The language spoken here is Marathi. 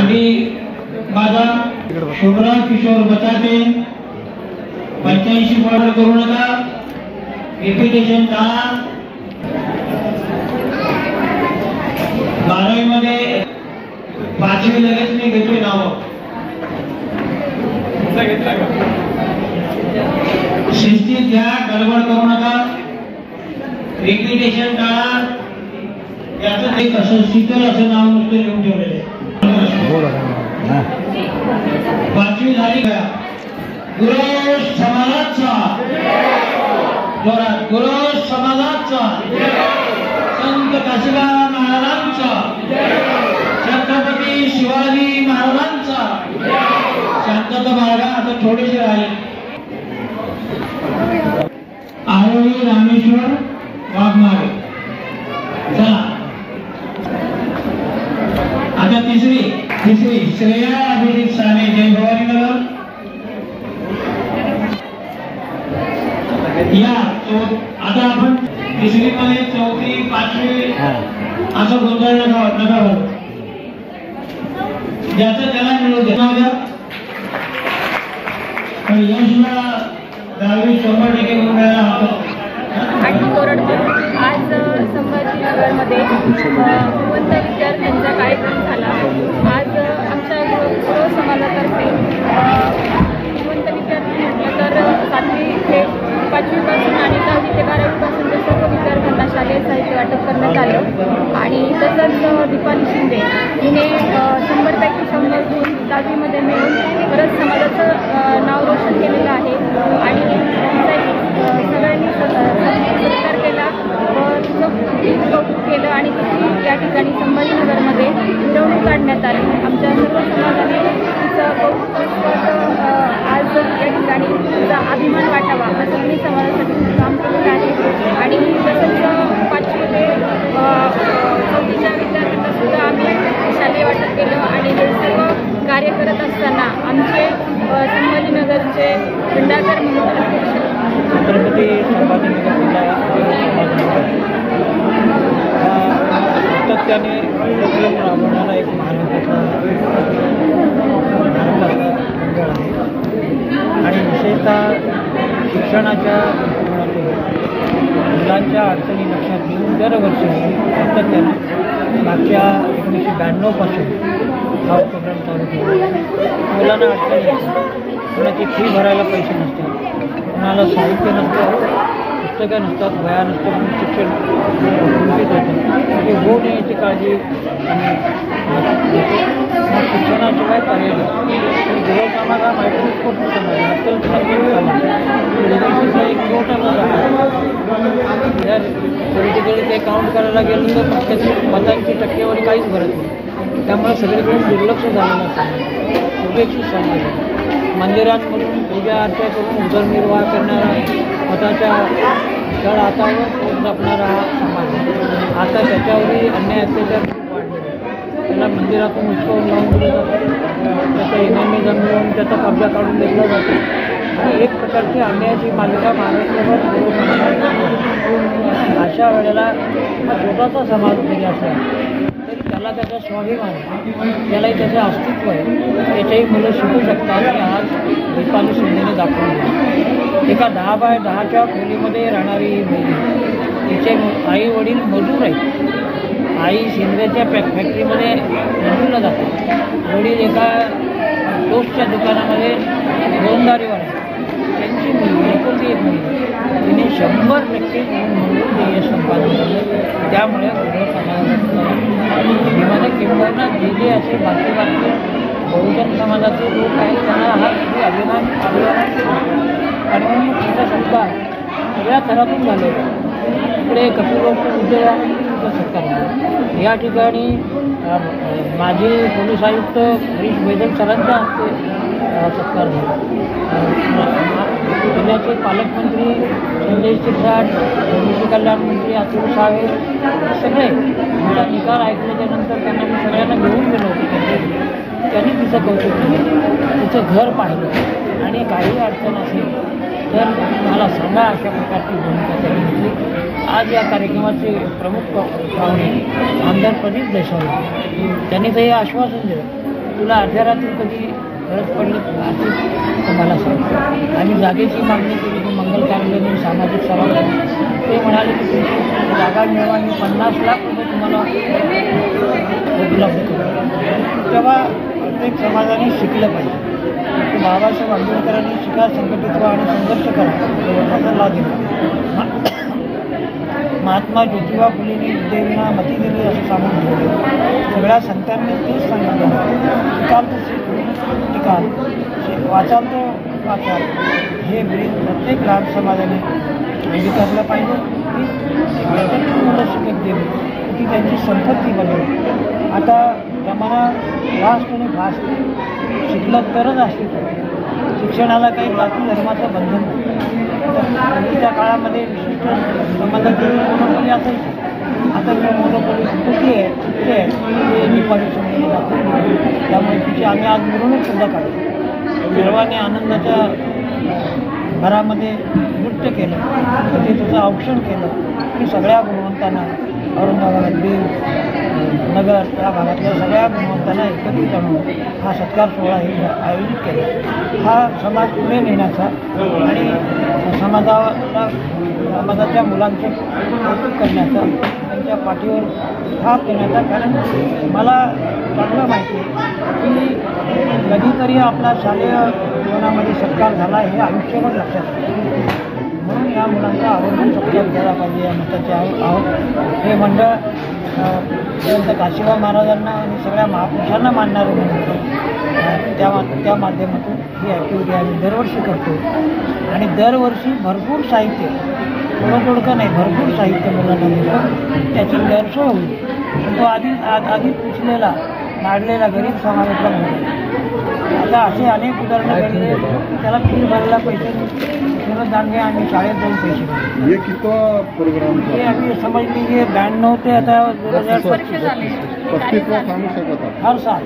आणि माझा शुभ्रा किशोर बचाटे 85 पॉइंट करू नका, रिपिटेशन टाळा। 12वी मध्ये 5वी लगेच मी घेतोय नाव, शिस्तीत घ्या, गडबड करू नका, रिपिटेशन टाळा। याचं एक असं शीतल असं नाव नुसतं लिहून ठेवलेलं आहे। 5वी झाली का? गुरु समाजाचा जोरात, गुरु समाजाचा, संत काशिबा महाराजांचा, छत्रपती शिवाजी महाराजांचा। शांतता बाळगा, आता थोडेसे राहिले। आरोळी रामेश्वर वाघमारे, चला आता तिसरी श्रेया अभिजित साने, जय भवानी नगर। या आता आपण तिसरी मध्ये 4थी 5वी असं गोंधळ नका हो, ज्याचं त्याला मिळू द्या। पण यशला 10वी 100% मिळायला हवं। आज संभाजीनगरमध्ये उमंत विद्यार्थ्यांचा कार्यक्रम झाला। आज आमच्या गुरु समाजातर्फे उमंत विद्यार्थी म्हटलं तर 7वी ते 5वी पासून आणि 10वी ते 12वी पासून सर्व विद्यार्थ्यांना शालेय साहित्य वाटप करण्यात आलं। आणि तसंच दीपाली शिंदे हिने 100पैकी 100 गुण 10वीमध्ये मिळून परत समाजाचं नाव रोशन केलेलं आहे। आणि सगळ्यांनी सत्कार केला व तिचं कौतुक केलं आणि तिची या ठिकाणी संभाजीनगरमध्ये मिरवणूक काढण्यात आली। आमच्या सर्व समाजाने तिचं कौतुक आज या ठिकाणी तिचा अभिमान वाटावा असं मी समाजासाठी काम केलेलं आहे। आणि तसंच 5वी ते 4थीच्या विद्यार्थ्यांना सुद्धा आम्ही शालेय वाटप केलं। आणि हे सर्व कार्य करत असताना आमचे संभाजीनगरचे भंडारकर म्हणून अध्यक्ष छत्रपती संभाजीनगर जिल्हा सातत्याने उपक्रम राबवणारा एक महाराष्ट्राचा मंडळ आहे। आणि विशेषतः शिक्षणाच्या मुलांच्या अडचणी लक्षात घेऊन दरवर्षी सातत्याने मागच्या 1992 पासून हा उपक्रम चालू केला। मुलांना अडचणी, कोणाची फी भरायला पैसे नसतात, कोणाला साहित्य नसतं, पुस्तकं नसतात, वह्या नसतात, म्हणून शिक्षण वंचित होतं। म्हणजे हो नाही याची काळजी आम्ही शिक्षणाशिवाय पर्याय नाही। गृहकामात हा मायक्रोस्कोप एक मोठा जर पॉलिटिकली ते काउंट करायला गेलं तर प्रत्येक मतांची टक्केवारी काहीच भरत नाही। त्यामुळे सगळीकडून दुर्लक्ष झालेलं असतं। उपेक्षित समाज आहे। मंदिरांमधून पूजा अर्चा करून उदरनिर्वाह करणारा, स्वतःच्या जड हातावर पोट जपणारा हा समाज आहे। आता त्याच्यावरही अन्याय अत्याचार वाढलेला आहे। त्याला मंदिरातून उचलून लावून दिलं जातं, त्याचा इनामी जमवून त्याचा कब्जा काढून घेतला जातो। आणि एक प्रकारची अन्यायाची मालिका महाराष्ट्रावर सुरू होणार। अशा वेळेला हा छोटासा समाज जरी असला तरी त्याला त्याचा स्वाभिमान आहे, त्यालाही त्याचं अस्तित्व आहे, त्याच्याही मुलं शिकू शकतात। आणि आज दीपाली शिंदेने दाखवून दिलं। एका 10 बाय 10च्या खोलीमध्ये राहणारी मुलगी, तिचे आई वडील मजूर आहेत। आई शिंदेच्या फॅक्टरीमध्ये नोकरीला जाते, वडील एका टोस्टच्या दुकानामध्ये रोजंदारीवर आहे। त्यांची मुलगी एकुलती एक मुलगी, तिने 100% म्हणून ते यश संपादन केलं। त्यामुळे गुरु समाजामध्ये किंबहुना जे असे बाकी बहुजन समाजाचे लोक आहेत त्यांना हा अभिमान आणि म्हणून त्याचा सत्कार सगळ्या थरातून झालेला आहे। इकडे कपिलवस्तू उद्योगाचा सत्कार या ठिकाणी माजी पोलीस आयुक्त हरीश बैदल सरांच्या हस्ते सत्कार झाला। जिल्ह्याचे पालकमंत्री संजय शिरसाट, कृषी कल्याण मंत्री अतुल सावे सगळे मला निकाल ऐकल्याच्यानंतर त्यांना मी सगळ्यांना घेऊन गेलो होतो। त्यांनी तिचं कौतुक केलं, तिचं घर पाहिलं आणि काही अडचण असेल तर मला सांगा अशा प्रकारची भूमिका त्यांनी घेतली। आज या कार्यक्रमाचे प्रमुख पाहुणे आमदार प्रदीप देशमुख त्यांनी तर हे आश्वासन दिलं तुला अर्ध्या रात्री कधी गरज पडली तर मला सांग. आम्ही जागेची मागणी केली की मंगल कार्यालयाने सामाजिक सभा केली. ते म्हणाले की तुमची जागा मिळवा मी 50 लाख रुपये तुम्हाला उपलब्ध करू. तेव्हा प्रत्येक समाजाने शिकलं पाहिजे की बाबासाहेब आंबेडकरांनी शिका, संघटित व्हा आणि संघर्ष करा असा सल्ला दिला. महात्मा ज्योतिबा फुलेंनी विद्येविना मती दिली असं सांगून ठेवले. सगळ्या संतांनी तेच सांगितलं. शिकाल तर टिकाल, वाचाल तर वाचाल. हे ब्रीद प्रत्येक लहान समाजाने अंगीकारलं पाहिजे की मुलं शिकत गेली ती त्यांची संपत्ती बनवली. आता जमाना फास्ट आणि फास्ट, शिकलं तरच असते. शिक्षणाला काही जाती धर्माचं बंधन नाही. पूर्वीच्या काळामध्ये विशिष्ट संबंधाची मोनोपोली असायची. आता ही मोनोपोली कुठे आहे ते निपाडी समजून जातो. त्यामुळे तिची आम्ही आज मिरवणूक सुद्धा काढतो. सर्वांनी आनंदाच्या घरामध्ये नृत्य केलं, ते त्याचं औक्षण केलं की सगळ्या गुणवंतांना औरंगाबाद, बीड, नगर या भागातल्या सगळ्या गुणवंतांना एकत्रित आणून हा सत्कार सोहळा हे आयोजित केला. हा समाज पुढे नेण्याचा आणि समाजाच्या मुलांचे कौतुक करण्याचा, त्यांच्या पाठीवर थाप देण्याचा. कारण मला चांगलं माहिती आहे की कधीतरी आपला शालेय जीवनामध्ये सत्कार झाला हे आयुष्यभर लक्षात येतं. म्हणून या मुलांचा आवर्जून सत्कार केला पाहिजे या मताचे आहोत. हे मंडळ संत काशीबा महाराजांना आणि सगळ्या महापुरुषांना मानणारं म्हणून त्या माध्यमातून ही ॲक्टिव्हिटी आम्ही दरवर्षी करतो. आणि दरवर्षी भरपूर साहित्य, थोडं नाही, भरपूर साहित्य मुलांना मिळतं. त्याची गैरसोय होईल. तो आधीच पिचलेला नाडलेला गरीब समाजातला मुलगा. आता असे अनेक उदाहरणं घडले की त्याला फी भरायला पैसे नाही, दांडगे आम्ही शाळेत जाऊन पैसे भरले. हे किती प्रोग्राम हे आम्ही समजली की 92 ते आता 2025 35 सांगू शकता. हर साल